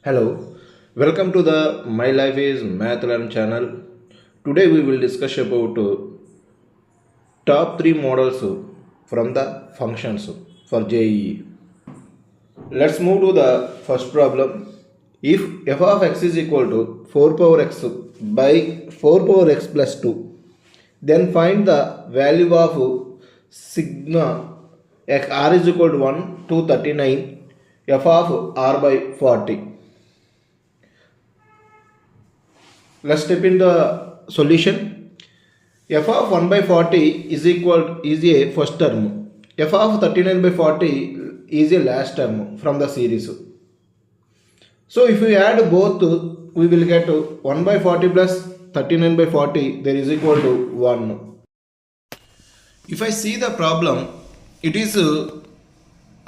Hello, welcome to the My Life is Math Learn channel. Today we will discuss about top 3 models from the functions for JEE. Let's move to the first problem. If f of x is equal to 4 power x by 4 power x plus 2, then find the value of sigma x r is equal to 1 to 39 f of r by 40. Let's step in the solution. F of 1 by 40 is a first term. F of 39 by 40 is a last term from the series. So if we add both, we will get 1 by 40 plus 39 by 40, there is equal to 1. If I see the problem, it is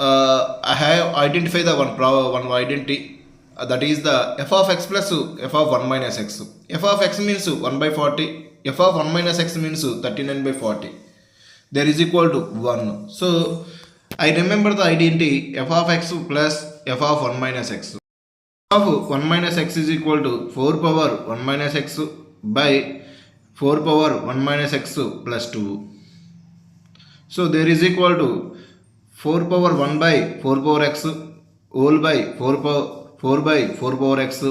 I have identified the one identity, that is the f of x plus f of 1 minus x. F of x means 1 by 40, f of 1 minus x means 39 by 40. There is equal to 1. So I remember the identity f of x plus f of 1 minus x. F of 1 minus x is equal to 4 power 1 minus x by 4 power 1 minus x plus 2. So there is equal to 4 power 1 by 4 power x whole by 4 by 4 power x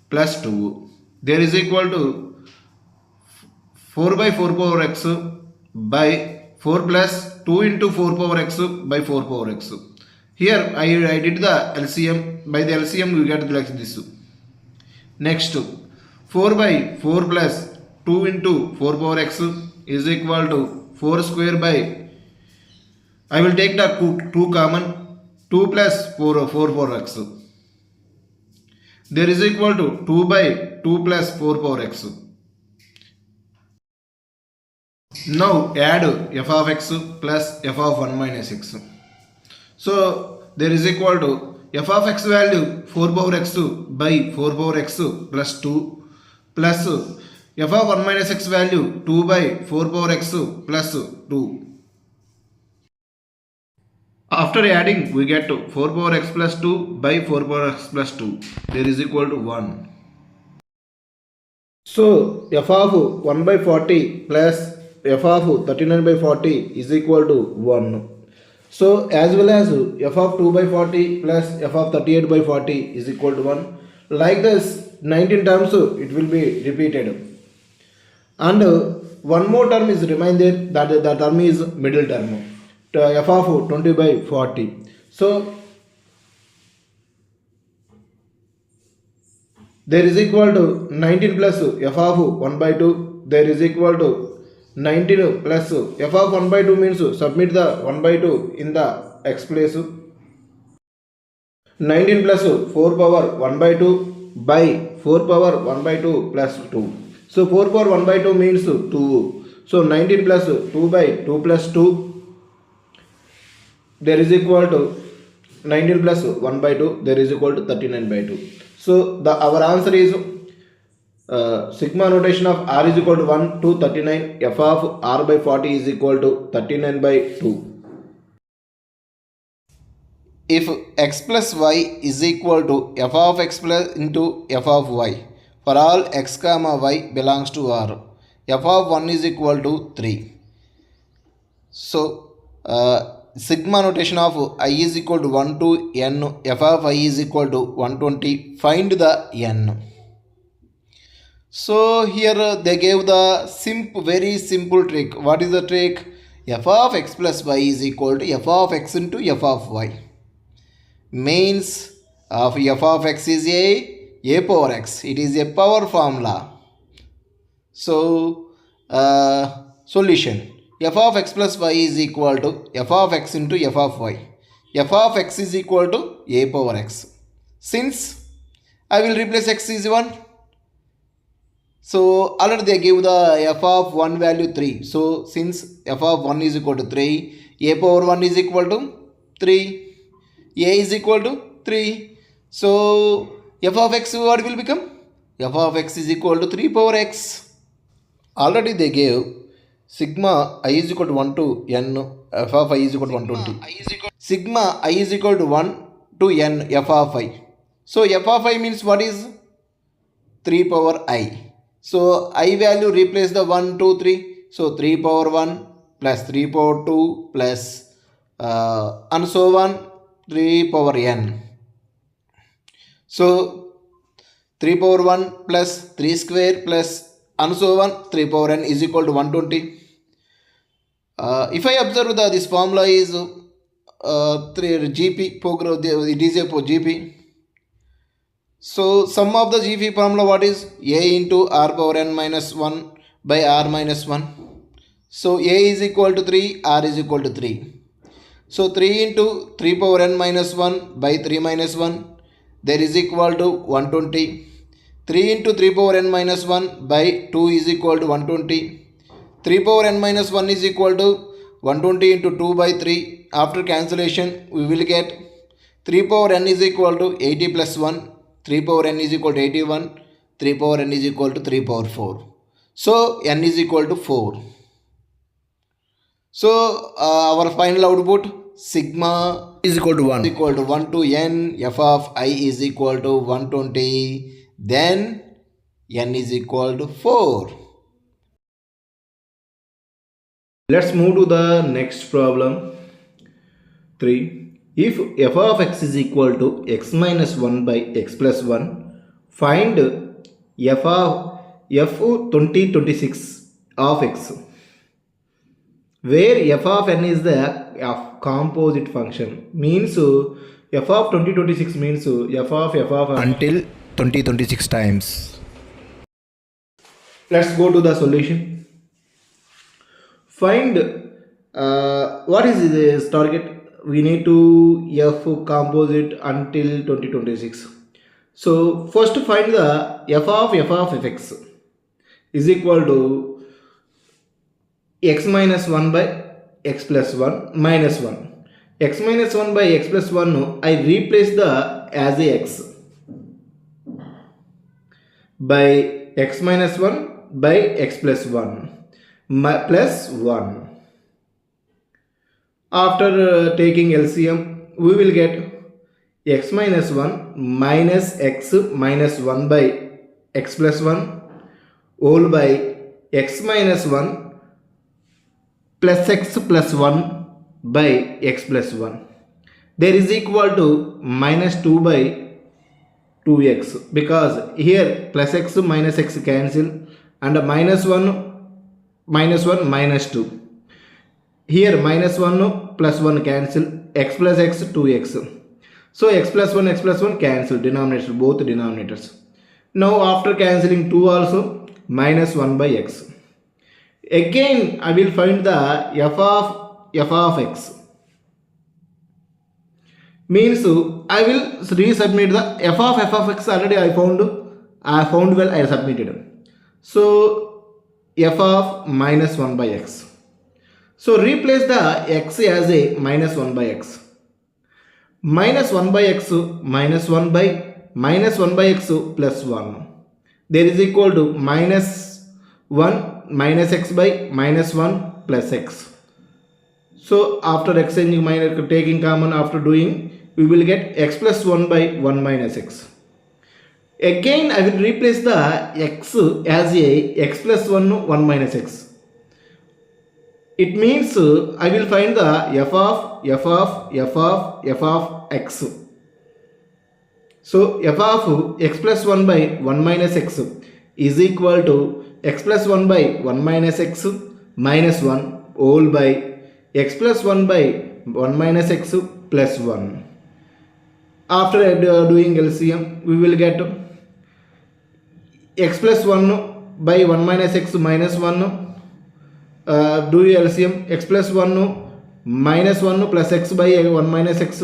plus 2. There is equal to 4 by 4 power x by 4 plus 2 into 4 power x by 4 power x. Here I did the LCM. By the LCM we get like this. Next 4 by 4 plus 2 into 4 power x is equal to 4 square by, I will take the 2 common, 2 plus 4 power x. There is equal to 2 by 2 plus 4 power x. Now add f of x plus f of 1 minus x. So there is equal to f of x value 4 power x by 4 power x plus 2 plus f of 1 minus x value 2 by 4 power x plus 2. After adding, we get 4 power x plus 2 by 4 power x plus 2. There is equal to 1. So f of 1 by 40 plus f of 39 by 40 is equal to 1. So as well as f of 2 by 40 plus f of 38 by 40 is equal to 1. Like this 19 terms it will be repeated. And one more term is remain there, that the term is middle term. F of 20 by 40. So there is equal to 19 plus f of 1 by 2. There is equal to 19 plus f of 1 by 2 means submit the 1 by 2 in the x place. 19 plus 4 power 1 by 2 by 4 power 1 by 2 plus 2. So 4 power 1 by 2 means 2. So 19 plus 2 by 2 plus 2. There is equal to 19 plus 1 by 2, there is equal to 39 by 2. So our answer is sigma notation of r is equal to 1 to 39, f of r by 40 is equal to 39 by 2. If x plus y is equal to f of x plus into f of y, for all x comma y belongs to r, f of 1 is equal to 3. So sigma notation of I is equal to 1 to n, f of I is equal to 120, find the n. So here they gave the very simple trick. What is the trick? F of x plus y is equal to f of x into f of y. Means of f of x is a power x. It is a power formula. So solution. F of x plus y is equal to f of x into f of y. F of x is equal to a power x. Since I will replace x is 1. So already they give the f of 1 value 3. So since f of 1 is equal to 3, a power 1 is equal to 3. A is equal to 3. So f of x what will become? F of x is equal to 3 power x. Already they gave sigma I is equal to 1 to n, f of I is equal to 120. Sigma I is equal to 1 to n, f of I. So f of I means what is 3 power I. So I value replace the 1, 2, 3. So 3 power 1 plus 3 power 2 plus and so on 3 power n. So 3 power 1 plus 3 square plus and so on 3 power n is equal to 120. If I observe that this formula is 3 GP, it is a GP. So sum of the GP formula what is A into R power n minus 1 by R minus 1. So A is equal to 3, R is equal to 3. So 3 into 3 power n minus 1 by 3 minus 1, that is equal to 120. 3 into 3 power n minus 1 by 2 is equal to 120. 3 power n minus 1 is equal to 120 into 2 by 3. After cancellation we will get 3 power n is equal to 80 plus 1. 3 power n is equal to 81. 3 power n is equal to 3 power 4. So n is equal to 4. So our final output sigma is equal to 1 to n f of I is equal to 120. Then n is equal to 4. Let's move to the next problem. 3. If f of x is equal to x minus 1 by x plus 1, find f of f(2026) of x, where f of n is the composite function. Means f of 2026 means f of until 2026 times. Let's go to the solution. Find what is this target. We need to f composite until 2026. So first find the f of fx is equal to x minus 1 by x plus 1 minus 1. X minus 1 by x plus 1 I replace the as a x by x minus 1 by x plus 1 plus 1. After taking LCM, we will get x minus 1 minus x minus 1 by x plus 1 whole by x minus 1 plus x plus 1 by x plus 1. There is equal to minus 2 by 2x, because here plus x minus x cancel and minus 1 minus 2. Here minus 1 plus 1 cancel, x plus x 2x. So x plus 1 cancel, denominators, both denominators. Now after cancelling 2 also, minus 1 by x. Again I will find the f of x. Means I will resubmit the f of x. Already I found well, I submitted. So f of minus 1 by x. So replace the x as a minus 1 by x. Minus 1 by x minus 1 by x plus 1. There is equal to minus 1 minus x by minus 1 plus x. So after exchanging minus, taking common, after doing, we will get x plus 1 by 1 minus x. Again I will replace the x as a x plus 1 minus x. It means I will find the f of x. So f of x plus 1 by 1 minus x is equal to x plus 1 by 1 minus x minus 1 whole by x plus 1 by 1 minus x plus 1. After doing LCM, we will get x plus 1 by 1 minus x minus 1. Do LCM, x plus 1 minus 1 plus x by 1 minus x.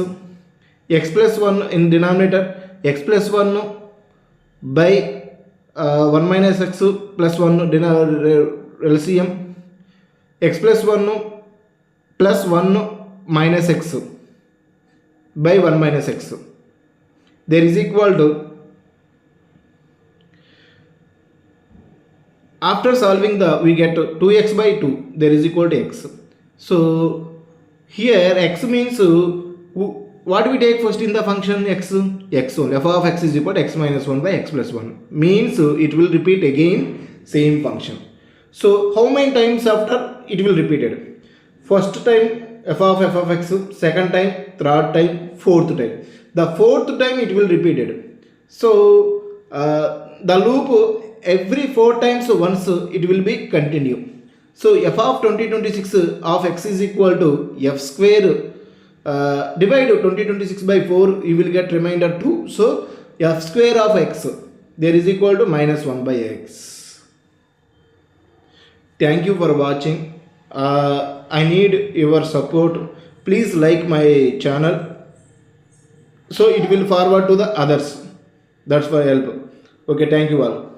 X plus 1 in denominator, x plus 1 by 1 minus x plus 1 LCM, x plus 1 plus 1 minus x by 1 minus x. There is equal to, after solving we get 2x by 2, there is equal to x. So here x means what we take first in the function x only. F of x is equal to x minus 1 by x plus 1 means it will repeat again same function. So how many times after it will repeated? First time f of x, second time, third time, fourth time. The fourth time it will repeated. So the loop every 4 times once it will be continue. So f of 2026 of x is equal to f square, divide 2026 by 4, you will get remainder 2. So f square of x there is equal to minus 1 by x. Thank you for watching. I need your support. Please like my channel so it will forward to the others. That's for help. Okay, thank you all.